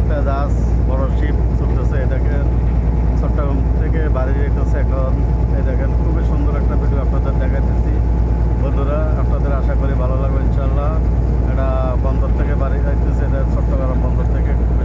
একটা জাহাজ বড় শিপ চলতেছে। এই দেখেন চট্টগ্রাম থেকে বাড়ি যেতেছে এখন। এই দেখেন খুবই সুন্দর একটা ভিডিও আপনাদের দেখাইতেছি বন্ধুরা, আপনাদের আশা করি ভালো লাগবে ইনশাল্লাহ। এটা বন্দর থেকে বাড়ি যাইতেছে, এটা চট্টগ্রাম বন্দর থেকে খুবই